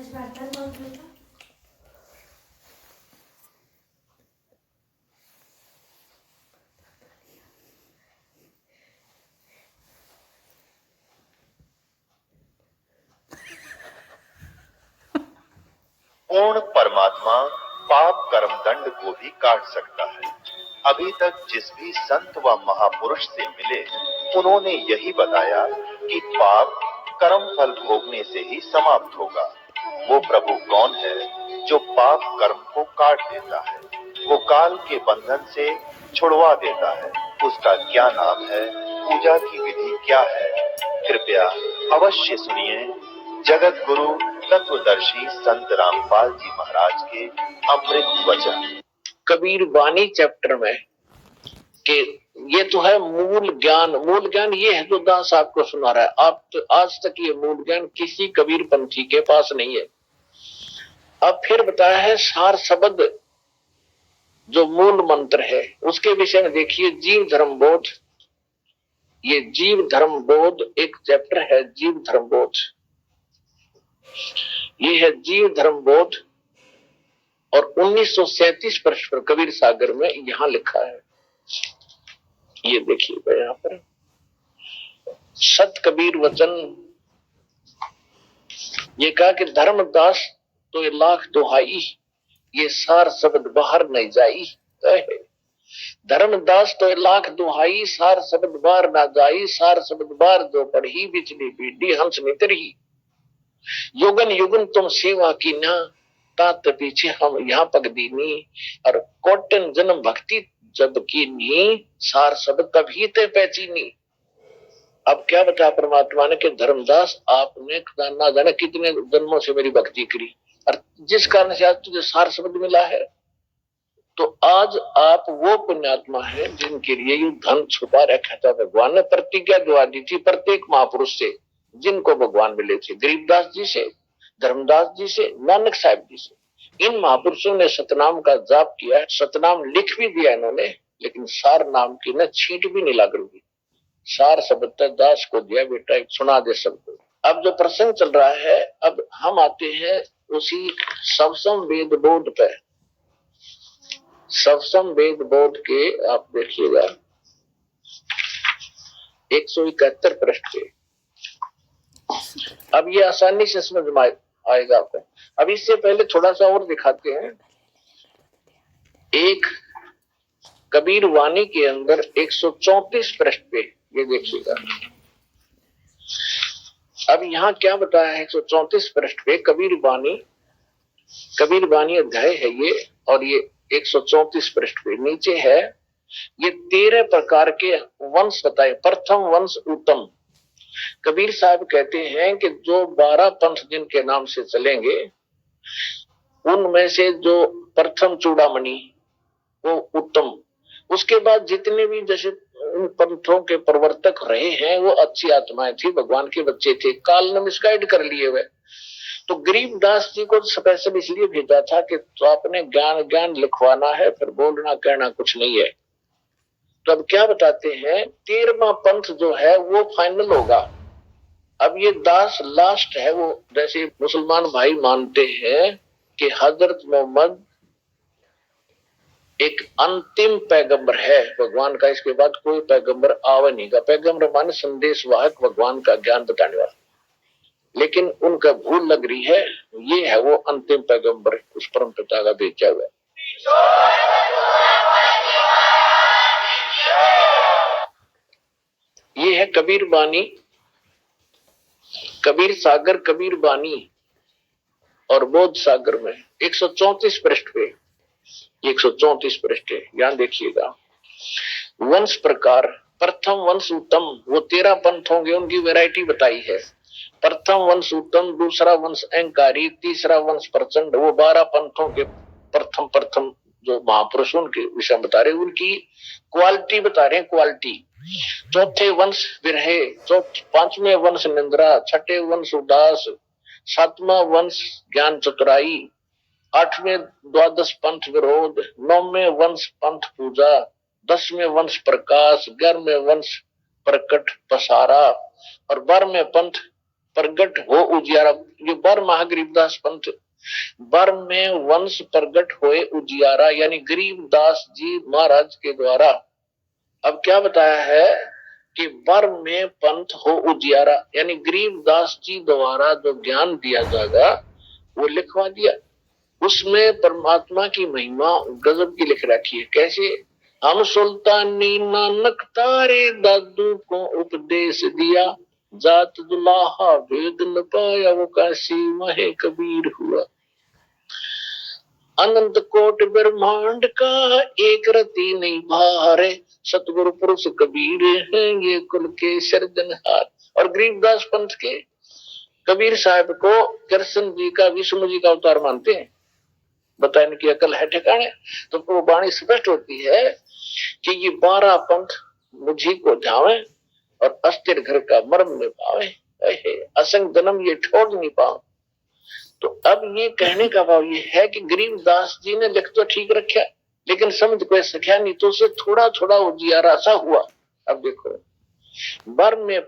पूर्ण परमात्मा पाप कर्म दंड को भी काट सकता है। अभी तक जिस भी संत व महापुरुष से मिले उन्होंने यही बताया कि पाप कर्म फल भोगने से ही समाप्त होगा। वो प्रभु कौन है जो पाप कर्म को काट देता है, वो काल के बंधन से छुड़वा देता है। उसका क्या नाम है, पूजा की विधि क्या है, कृपया अवश्य सुनिए जगत गुरु तत्वदर्शी संत रामपाल जी महाराज के अमृत वचन। कबीर वाणी चैप्टर में कि ये तो है मूल ज्ञान ये है जो दास आपको सुना रहा है। आप तो आज तक ये मूल ज्ञान किसी कबीर पंथी के पास नहीं है। अब फिर बताया है सार शब्द जो मूल मंत्र है उसके विषय में देखिए। जीव धर्म बोध, ये जीव धर्म बोध एक चैप्टर है। जीव धर्म बोध, ये है जीव धर्म बोध और 1937 पृष्ठ पर कबीर सागर में यहां लिखा है। ये देखिए यहां पर सत कबीर वचन ये कहा कि धर्मदास तो ये लाख दुहाई, ये सार शब्द बाहर नहीं जाई। धर्मदास तो ये लाख दुहाई, सार शब्द बाहर ना जाई। सार शब्द बाहर जो पढ़ी बिचली पीढ़ी हंस नितरही। युगन युगन तुम सेवा की ना, तात पीछे हम यहाँ पग दीनी। और कोटन जन्म भक्ति जब की नी, सार शब्द कभी ते पहचीनी। अब क्या बता परमात्मा ने कि धर्मदास आपने ना जाने कितने जन्मों से मेरी भक्ति करी और जिस कारण से आज तुझे सार शब्द मिला है। तो आज आप वो पुण्यात्मा है जिनके लिए ये धन छुपा रखा था। भगवान ने प्रतिज्ञा दुआ दी थी प्रत्येक महापुरुष से जिनको भगवान मिले थे, गरीबदास जी से, धर्मदास जी से, नानक साहब जी से। इन महापुरुषों ने सतनाम का जाप किया, सतनाम लिख भी दिया इन्होंने, लेकिन सार नाम की न छींट भी नहीं लग रही। सार शब्द दास को दिया बेटा एक सुना दे सबको। अब जो प्रसंग चल रहा है, अब हम आते हैं उसी सवसम वेद बोध पे। सवसम वेद बोध के आप देखिएगा 171 पृष्ठ पे। अब ये आसानी से समझ में आएगा आपको। अब इससे पहले थोड़ा सा और दिखाते हैं। एक कबीर वाणी के अंदर 134 पृष्ठ पे ये देखिएगा। अब यहाँ क्या बताया है 134 पृष्ठ पे कबीर वाणी अध्याय है ये, और ये 134 पृष्ठ पे नीचे है ये 13 प्रकार के वंश बताए। प्रथम वंश उत्तम। कबीर साहब कहते हैं कि जो 12 पंथ जिनके नाम से चलेंगे उनमें से जो प्रथम चूड़ामणि वो उत्तम। उसके बाद जितने भी जैसे उन पंथों के प्रवर्तक रहे हैं वो अच्छी आत्माएं थी, भगवान के बच्चे थे, काल ने मिसगाइड कर लिए हुए। तो गरीबदास जी को स्पेशल इसलिए भेजा था कि तो आपने ज्ञान लिखवाना है, फिर बोलना कहना कुछ नहीं है। तो अब क्या बताते हैं 13वां पंथ जो है वो फाइनल होगा। अब ये दास लास्ट है। वो जैसे मुसलमान भाई मानते हैं कि हजरत मोहम्मद एक अंतिम पैगंबर है भगवान का, इसके बाद कोई पैगंबर आवे नहीं का। पैगंबर माने संदेश वाहक, भगवान का ज्ञान बताने वाला। लेकिन उनका भूल लग रही है, ये है वो अंतिम पैगंबर, उस परम पिता का भेजा हुआ। ये है कबीर वाणी, कबीर सागर, कबीर वाणी और बोध सागर में 134 पृष्ठ पे 134 पृष्ठ है। यहां देखिएगा वंश प्रकार। प्रथम वंश उत्तम, वो 13 पंथ होंगे, उनकी वैरायटी बताई है। प्रथम वंश उत्तम, दूसरा वंश अहंकारी, तीसरा वंश प्रचंड। वो 12 पंथों के प्रथम जो महापुरुषों के विषय बता रहे, उनकी क्वालिटी बता रहे हैं, क्वालिटी। चौथे वंश विरहे, पांचवें वंश निंद्रा, छठे वंश उदास, सातवां वंश ज्ञान चतुराई, 8वें द्वादश पंथ विरोध, 9वें वंश पंथ पूजा, 10वें वंश प्रकाश, 11वें वंश प्रकट पसारा और 12वें पंथ प्रगट हो उजियारा, ये बर महागरीबदास पंथ, बर में वंश प्रगट होए उजियारा, यानी गरीबदास जी महाराज के द्वारा। अब क्या बताया है कि बर में पंथ हो उजियारा, यानी गरीबदास जी द्वारा जो ज्ञान दिया जाएगा वो लिखवा दिया। उसमें परमात्मा की महिमा गजब की लिख रखी है। कैसे? हम सुल्तानी नानक तारे दादू को उपदेश दिया, जात दुलाहा भेद न पाया वो काशी महे कबीर हुआ। अनंत कोट ब्रह्मांड का एक रति नहीं भारे, सतगुरु पुरुष कबीर हैं ये कुल के सर्जनहार। और गरीबदास पंथ के कबीर साहब को कृष्ण जी का, विष्णु जी का अवतार मानते हैं। बताए इनकी अकल है ठिकाने। तो वो वाणी स्पष्ट होती है कि ये 12 पंथ मुझी को जावे और अस्थिर घर का मर्म में पावे, असंग जन्म ये छोड़ नहीं पाओ। तो अब ये कहने का भाव ये है कि गरीबदास जी ने लिख तो ठीक रखा, लेकिन समझ कोई सख्या नहीं, तो उसे थोड़ा थोड़ा उजियारा सा हुआ। अब देखो, बर में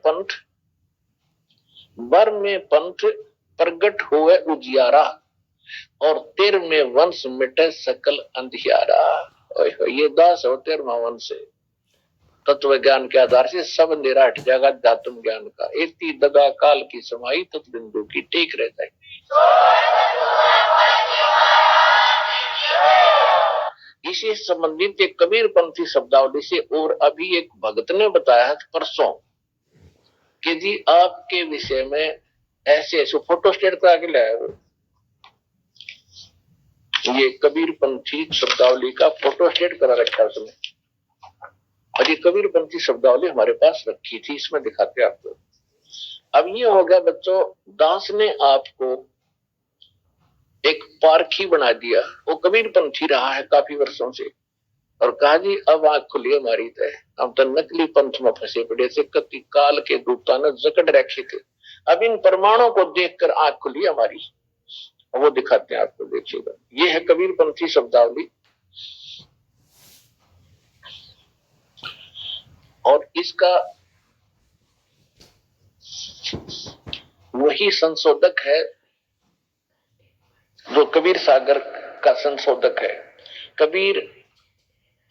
पंथ प्रगट हुए उजियारा, और तेर में वंश मिटे सकल अंधियारा। ये दास हो 13वां वंश है। तत्व ज्ञान के आधार से सब अंधेरा हट जाएगा दातुम ज्ञान का। इतनी दगा काल की समाई तत् बिंदु की टेक रह जाएगी। इसी संबंधित एक कबीर पंथी शब्दावली से और अभी एक भगत ने बताया है परसों कि जी आपके विषय में ऐसे ऐसे फोटो स्टेट करा के लाया वो। ये कबीर पंथी शब्दावली का फोटो स्टेट करा रखा उसने, और ये कबीर पंथी शब्दावली हमारे पास रखी थी, इसमें दिखाते आपको। अब ये हो गया बच्चों, दास ने आपको एक पारखी बना दिया। वो कबीर पंथी रहा है काफी वर्षों से, और कहा जी अब आंख खुली हमारी तय, हम तो नकली पंथ में फंसे पड़े थे, कति काल के दूता ने जकड़ रखे थे। अब इन प्रमाणों को देखकर आंख खुली हमारी, वो दिखाते हैं आपको, देखिएगा। ये है कबीर पंथी शब्दावली, और इसका वही संशोधक है जो कबीर सागर का संशोधक है। कबीर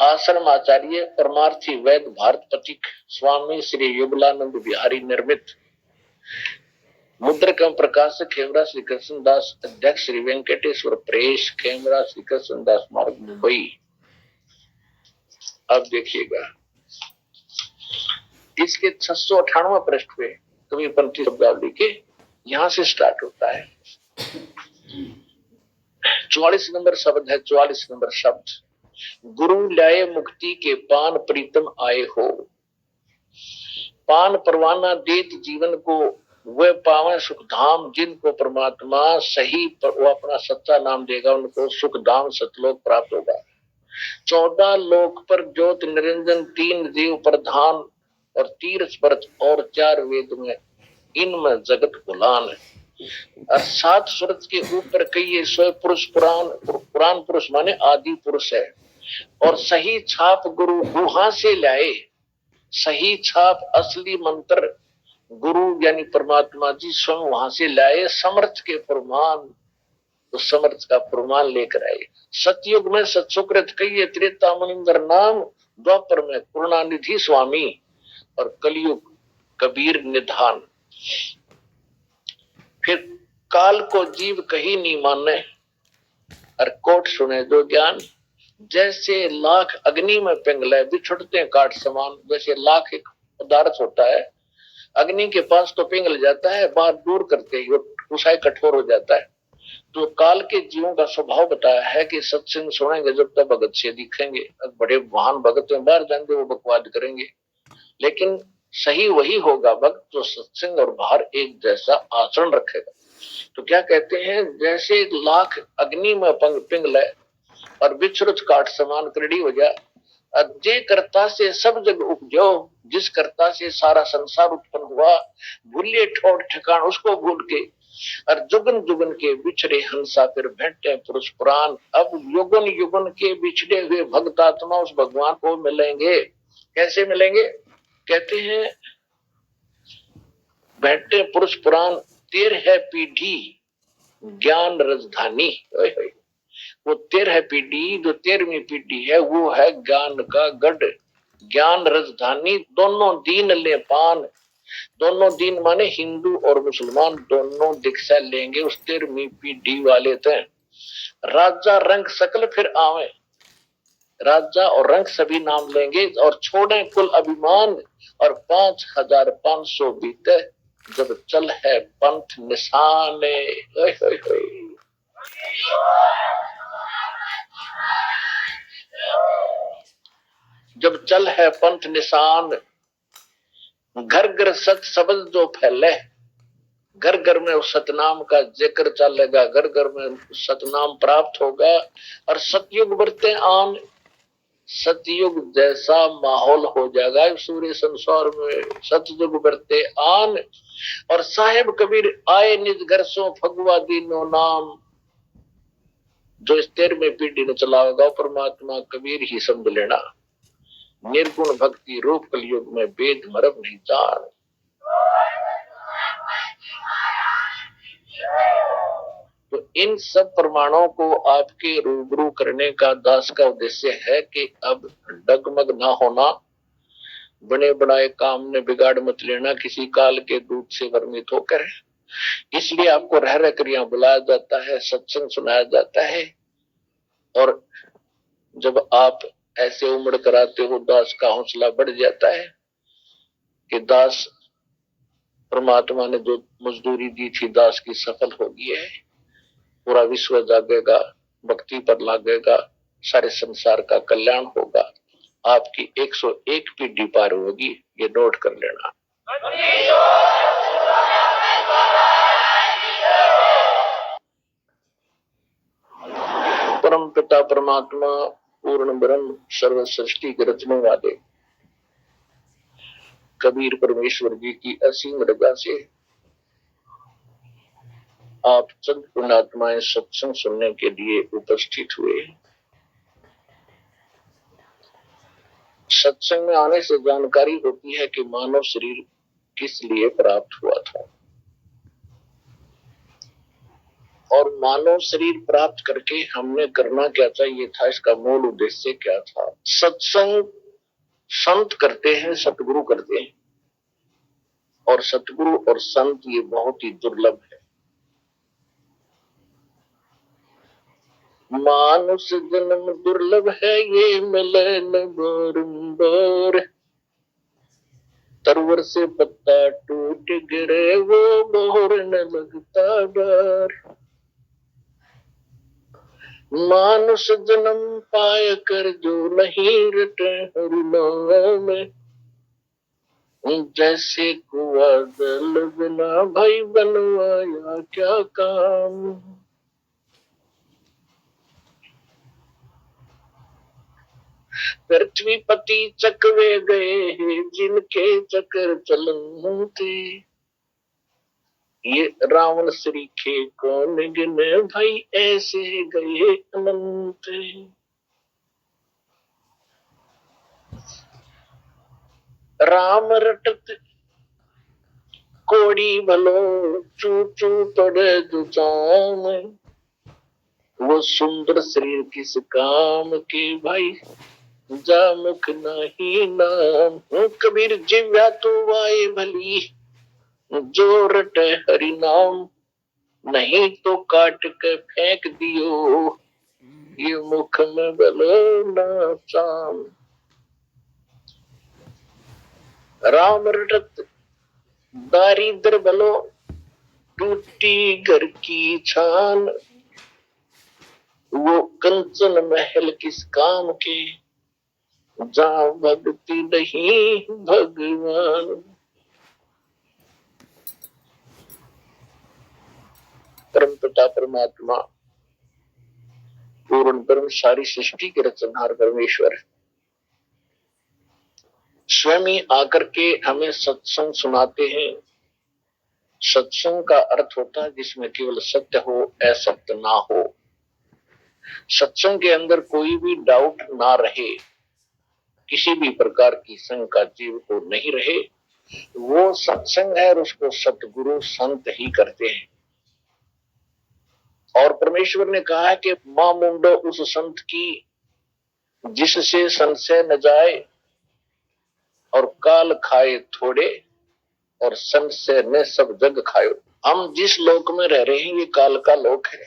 आश्रम आचार्य परमार्थी वैद भारत पथिक स्वामी श्री युगलानंद बिहारी निर्मित, मुद्रक एवं प्रकाशक खेमरा श्री कृष्णदास, अध्यक्ष श्री वेंकटेश्वर प्रेस, खेमरा श्री कृष्णदास मार्ग, मुंबई। अब देखिएगा, इसके 698 पृष्ठ पे कबीर पंथी शब्दावली के यहां से स्टार्ट होता है। 44 नंबर शब्द है, 44 नंबर शब्द, गुरु लाए मुक्ति के पान प्रीतम आए हो। पान परवाना देत जीवन को वह पावन सुख धाम, जिनको परमात्मा सही पर वो अपना सच्चा नाम देगा उनको सुख धाम सतलोक प्राप्त होगा। 14 लोक पर ज्योत निरंजन, 3 जीव प्रधान, और तीर्थ व्रत और 4 वेद में, इनमें जगत गुलान है। और 7 सूरत के ऊपर कई 100 पुरुष, पुराण पुरुष माने आदि पुरुष है। और सही छाप गुरु वहां से लाए, सही छाप असली मंत्र गुरु यानी परमात्मा जी स्वयं वहां से लाए। समर्थ के फरमान, तो समर्थ का फरमान लेकर आए। सतयुग में सत्सुकृत कई, त्रेता मुनिंदर नाम, द्वापर में करुणानिधि स्वामी, और कलयुग कबीर निधान। फिर काल को जीव कहीं नहीं माने, और कोट सुने जो ज्ञान, जैसे लाख अग्नि में पिंगले बिछुड़ते हैं काट समान। जैसे लाख एक पदार्थ होता है, अग्नि के पास तो पिंगल जाता है, बाहर दूर करते ही उसाई कठोर हो जाता है। तो काल के जीवों का स्वभाव बताया है कि सत्संग सुनेंगे जब तक भगत से दिखेंगे, बड़े महान भगत में बाहर जाएंगे वो बकवाद करेंगे, लेकिन सही वही होगा भक्त जो सत्संग और बाहर एक जैसा आचरण रखेगा। तो क्या कहते हैं, जैसे लाख अग्नि में पिंगले और विचरुत काट समान करड़ी हो जाए। जे कर्ता से सब जग उपजो, जिस कर्ता से सारा संसार उत्पन्न हुआ, भूलिए ठोर ठिकान उसको भूल के, और जुगन जुगन के बिछड़े हंसा फिर भेंटे पुरुष पुराण। अब युगन युगन के बिछड़े हुए भक्त आत्मा उस भगवान को मिलेंगे। कैसे मिलेंगे? कहते हैं बैठे पुरुष पुराण 13 पीढ़ी ज्ञान राजधानी। वो 13 पीढ़ी, जो 13वीं पीढ़ी है वो है ज्ञान का गढ़, ज्ञान राजधानी। दोनों दीन ले पान, दोनों दीन माने हिंदू और मुसलमान दोनों दीक्षा लेंगे उस 13वीं पीढ़ी वाले थे। राजा रंग सकल फिर आवे, राजा और रंग सभी नाम लेंगे और छोड़े कुल अभिमान, और 5500 बीते जब चल है पंथ निशाने। जब चल है पंथ निशान, घर घर सत शब्द जो फैले, घर घर में उस सतनाम का जिक्र चलेगा, घर घर में सतनाम प्राप्त होगा। और सतयुग बरते आन, सतयुग जैसा माहौल हो जाएगा सूर्य संसार में, सतयुग बरते आन। और साहेब कबीर आए निज घर सो फगवा दीनो नाम, जो इस 13वीं पीढ़ी ने चला होगा परमात्मा कबीर ही समझ लेना। निर्गुण भक्ति रूप कलयुग में वेद मरम नहीं जान। तो इन सब प्रमाणों को आपके रूबरू करने का दास का उद्देश्य है कि अब डगमग ना होना, बने बनाए काम में बिगाड़ मत लेना, किसी काल के दूत से वर्णित होकर। इसलिए आपको रह रह कर यहाँ बुलाया जाता है, सत्संग सुनाया जाता है। और जब आप ऐसे उमड़ कर आते हो, दास का हौसला बढ़ जाता है कि दास परमात्मा ने जो मजदूरी दी थी दास की सफल हो गई है। पूरा विश्व जागेगा, भक्ति पर लागेगा, सारे संसार का कल्याण होगा। आपकी 101 पीढ़ी पार होगी, ये नोट कर लेना। परम पिता परमात्मा पूर्ण ब्रह्म सर्व सृष्टि के रचने वाले कबीर परमेश्वर जी की असीम रजा से आप चंद पुण्यात्माएं सत्संग सुनने के लिए उपस्थित हुए। सत्संग में आने से जानकारी होती है कि मानव शरीर किस लिए प्राप्त हुआ था, और मानव शरीर प्राप्त करके हमने करना क्या चाहिए था, इसका मूल उद्देश्य क्या था। सत्संग संत करते हैं, सतगुरु करते हैं, और सतगुरु और संत ये बहुत ही दुर्लभ है। मानुष जन्म दुर्लभ है, ये मिले न बारंबार, तरवर से पत्ता टूट गिरे वो मोहर न लगता डर। मानुष जन्म पाय कर जो नहीं रटे हरि नाम में, जैसे कुआ जल बिना भाई बनवाया क्या काम। पृथ्वीपति चकवे गए हैं जिनके चक्र चलन थे, ये रावण श्री के कौन गिने भाई ऐसे गए अनंत। राम रटत कोड़ी भलो चू चू पड़े दुचाम, वो सुंदर शरीर किस काम के भाई जा मुख नहीं नाम। कबीर जिव्या तो वाए भली जो रटे हरि नाम, नहीं तो काट के फेंक दियो ये मुख में बलो ना चाम। राम रटत दारिद्र बलो टूटी घर की छान, वो कंचन महल किस काम के जहाँ भक्ति नहीं भगवान। परम पिता परमात्मा पूर्ण ब्रह्म सारी सृष्टि के रचनहार परमेश्वर स्वयं ही आकर के हमें सत्संग सुनाते हैं। सत्संग का अर्थ होता है जिसमें केवल सत्य हो, असत्य ना हो। सत्संग के अंदर कोई भी डाउट ना रहे, किसी भी प्रकार की शंका जीव को नहीं रहे, वो सत्संग है और उसको सतगुरु संत ही करते हैं। और परमेश्वर ने कहा है कि मां मुंडो उस संत की जिससे संशय न जाए और काल खाए थोड़े और संशय ने सब जग खायो। हम जिस लोक में रह रहे हैं ये काल का लोक है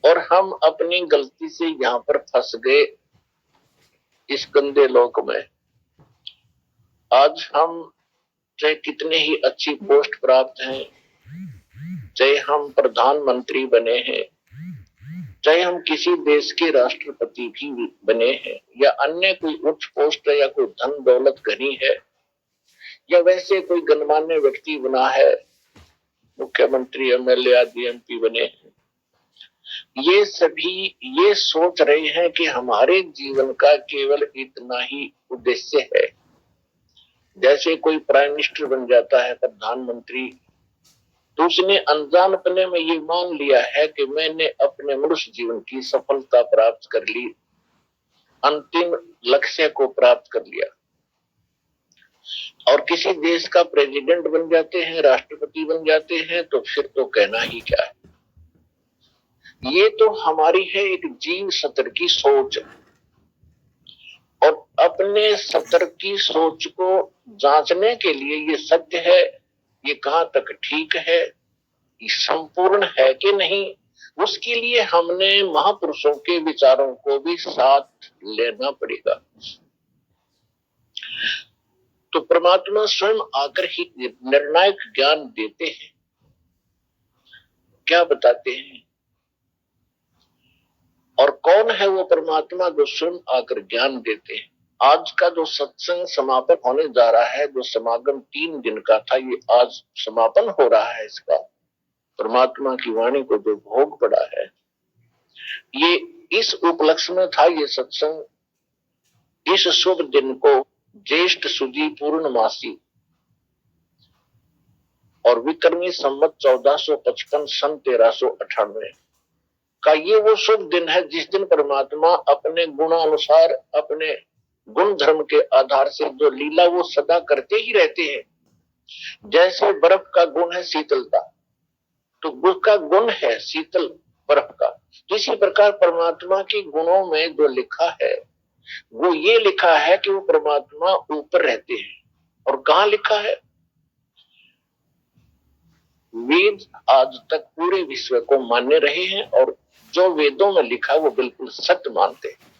और हम अपनी गलती से यहां पर फंस गए इस गंदे लोक में। आज हम चाहे कितने ही अच्छी पोस्ट प्राप्त हैं, चाहे हम प्रधानमंत्री बने हैं, चाहे हम किसी देश के राष्ट्रपति भी बने हैं, या अन्य कोई उच्च पोस्ट है, या कोई धन दौलत घनी है, या वैसे कोई गणमान्य व्यक्ति बना है, मुख्यमंत्री, एमएलए आदि एमपी बने हैं, ये सभी ये सोच रहे हैं कि हमारे जीवन का केवल इतना ही उद्देश्य है। जैसे कोई प्राइम मिनिस्टर बन जाता है, प्रधानमंत्री, तो उसने अनजानपने में ये मान लिया है कि मैंने अपने मनुष्य जीवन की सफलता प्राप्त कर ली, अंतिम लक्ष्य को प्राप्त कर लिया। और किसी देश का प्रेसिडेंट बन जाते हैं, राष्ट्रपति बन जाते हैं, तो फिर तो कहना ही क्या है। ये तो हमारी है एक जीव सतर की सोच, और अपने सतर की सोच को जांचने के लिए ये सत्य है, ये कहां तक ठीक है, ये संपूर्ण है कि नहीं, उसके लिए हमने महापुरुषों के विचारों को भी साथ लेना पड़ेगा। तो परमात्मा स्वयं आकर ही निर्णायक ज्ञान देते हैं। क्या बताते हैं? और कौन है वो परमात्मा जो स्वयं आकर ज्ञान देते हैं? आज का जो सत्संग समापन होने जा रहा है, जो समागम 3 दिन का था, ये आज समापन हो रहा है इसका। परमात्मा की वाणी को जो भोग पड़ा है, ये इस उपलक्ष्य में था ये सत्संग। इस शुभ दिन को ज्येष्ठ सुदी पूर्णमासी और विक्रमी संवत 1455 सन 1398 का ये वो शुभ दिन है जिस दिन परमात्मा अपने गुणानुसार, अपने गुण धर्म के आधार से जो लीला वो सदा करते ही रहते हैं। जैसे बर्फ का गुण है शीतलता, तो उसका गुण है शीतल बर्फ का, इसी प्रकार परमात्मा के गुणों में जो लिखा है वो ये लिखा है कि वो परमात्मा ऊपर रहते हैं। और कहां लिखा है? वेद आज तक पूरे विश्व को मान्य रहे हैं, और जो वेदों में लिखा वो बिल्कुल सत्य मानते हैं।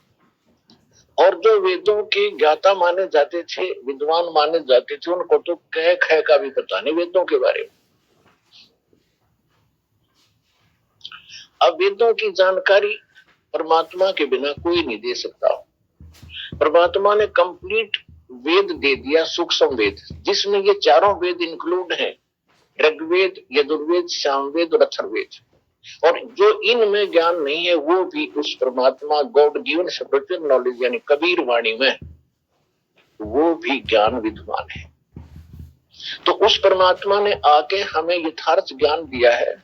और जो वेदों के ज्ञाता माने जाते थे, विद्वान माने जाते थे, उनको तो कह खै का भी पता नहीं वेदों के बारे में। अब वेदों की जानकारी परमात्मा के बिना कोई नहीं दे सकता। परमात्मा ने कंप्लीट वेद दे दिया, सूक्ष्म वेद, जिसमें ये चारों वेद इंक्लूड हैं, ऋग्वेद, यजुर्वेद, सामवेद और अथर्ववेद। और जो इनमें ज्ञान नहीं है वो भी उस परमात्मा गॉड गिवन स्पिरिचुअल नॉलेज यानी कबीर वाणी में वो भी ज्ञान विद्वान है। तो उस परमात्मा ने आके हमें यथार्थ ज्ञान दिया है।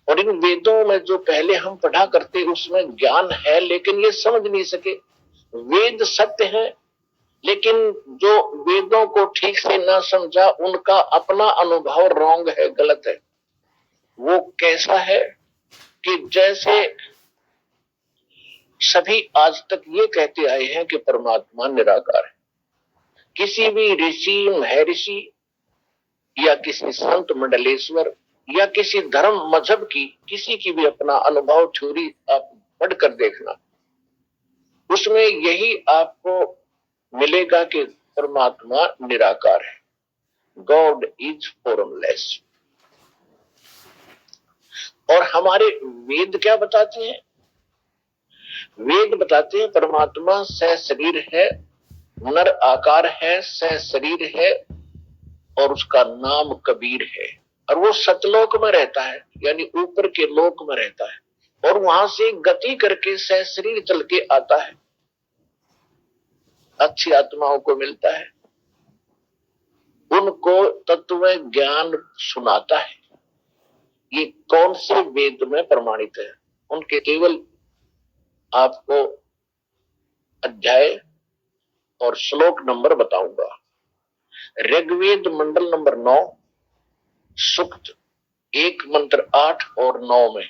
और इन वेदों में जो पहले हम पढ़ा करते उसमें ज्ञान है, लेकिन ये समझ नहीं सके। वेद सत्य है, लेकिन जो वेदों को ठीक से ना समझा, उनका अपना अनुभव रॉन्ग है, गलत है। वो कैसा है कि जैसे सभी आज तक ये कहते आए हैं कि परमात्मा निराकार है। किसी भी ऋषि, महर्षि या किसी संत मंडलेश्वर या किसी धर्म मजहब की किसी की भी अपना अनुभव थ्योरी आप पढ़कर देखना, उसमें यही आपको मिलेगा कि परमात्मा निराकार है। God is formless. और हमारे वेद क्या बताते हैं? वेद बताते हैं परमात्मा सशरीर है, नर आकार है, सशरीर है, और उसका नाम कबीर है। और वो सतलोक में रहता है, यानी ऊपर के लोक में रहता है, और वहां से गति करके सशरीर चल के आता है, अच्छी आत्माओं को मिलता है, उनको तत्व ज्ञान सुनाता है। ये कौन से वेद में प्रमाणित है? उनके केवल आपको अध्याय और श्लोक नंबर बताऊंगा। ऋग्वेद मंडल नंबर 9 सूक्त 1 मंत्र 8 और 9 में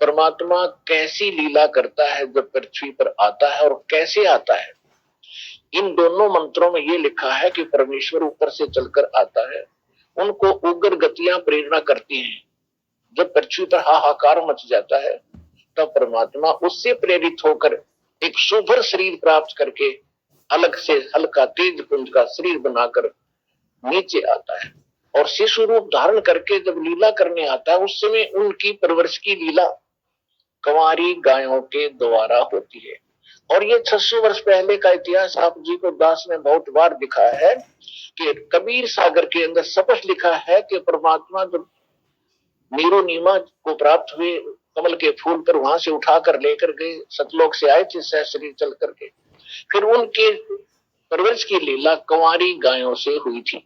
परमात्मा कैसी लीला करता है जब पृथ्वी पर आता है और कैसे आता है। इन दोनों मंत्रों में ये लिखा है कि परमेश्वर ऊपर से चलकर आता है, उनको उग्र गतियां प्रेरणा करती हैं। जब पृथ्वी पर हाहाकार मच जाता है तब परमात्मा उससे प्रेरित होकर एक सुभर शरीर प्राप्त करके अलग से हल्का तेज पुंज का शरीर बनाकर नीचे आता है और शिशु रूप धारण करके जब लीला करने आता है उस समय उनकी परवरिश की लीला कंवारी गायों के द्वारा होती है। और ये 600 वर्ष पहले का इतिहास आप जी को दास ने बहुत बार दिखाया है कि कबीर सागर के अंदर स्पष्ट लिखा है कि परमात्मा जब नीरो नीमा को प्राप्त हुए कमल के फूल पर वहां से उठाकर लेकर गए, सतलोक से आए थे सह शरीर चल करके, फिर उनके परवरिश की लीला कंवारी गायों से हुई थी।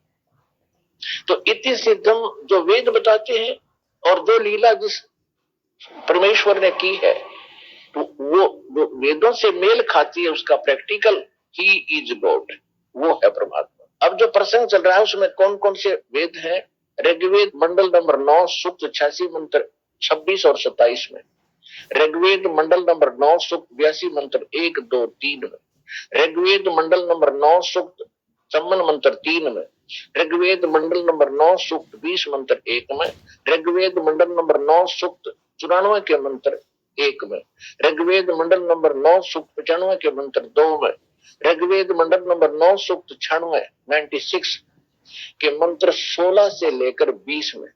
तो इति सिद्धम जो वेद बताते हैं और जो लीला जिस परमेश्वर ने की है तो वो वेदों से मेल खाती है, उसका प्रैक्टिकल ही इज गॉड, वो है परमात्मा। अब जो प्रसंग चल रहा है उसमें कौन कौन से वेद हैं? ऋग्वेद मंडल नंबर 9 सूक्त 86 मंत्र 26 और 27 में, ऋग्वेद मंडल नंबर 9 सूक्त 82 मंत्र 1 2 3 में, ऋग्वेद मंडल नंबर 9 सूक्त 54 मंत्र 3 में, ऋग्वेद मंडल नंबर 9 सूक्त 20 मंत्र 1 में, ऋग्वेद मंडल नंबर 9 सूक्त 94 के मंत्र 1 में, ऋग्वेद मंडल नंबर 9 सूक्त 95 के मंत्र 2 में, ऋग्वेद मंडल नंबर 9 सूक्त 96 96 के मंत्र 16 से लेकर 20 में,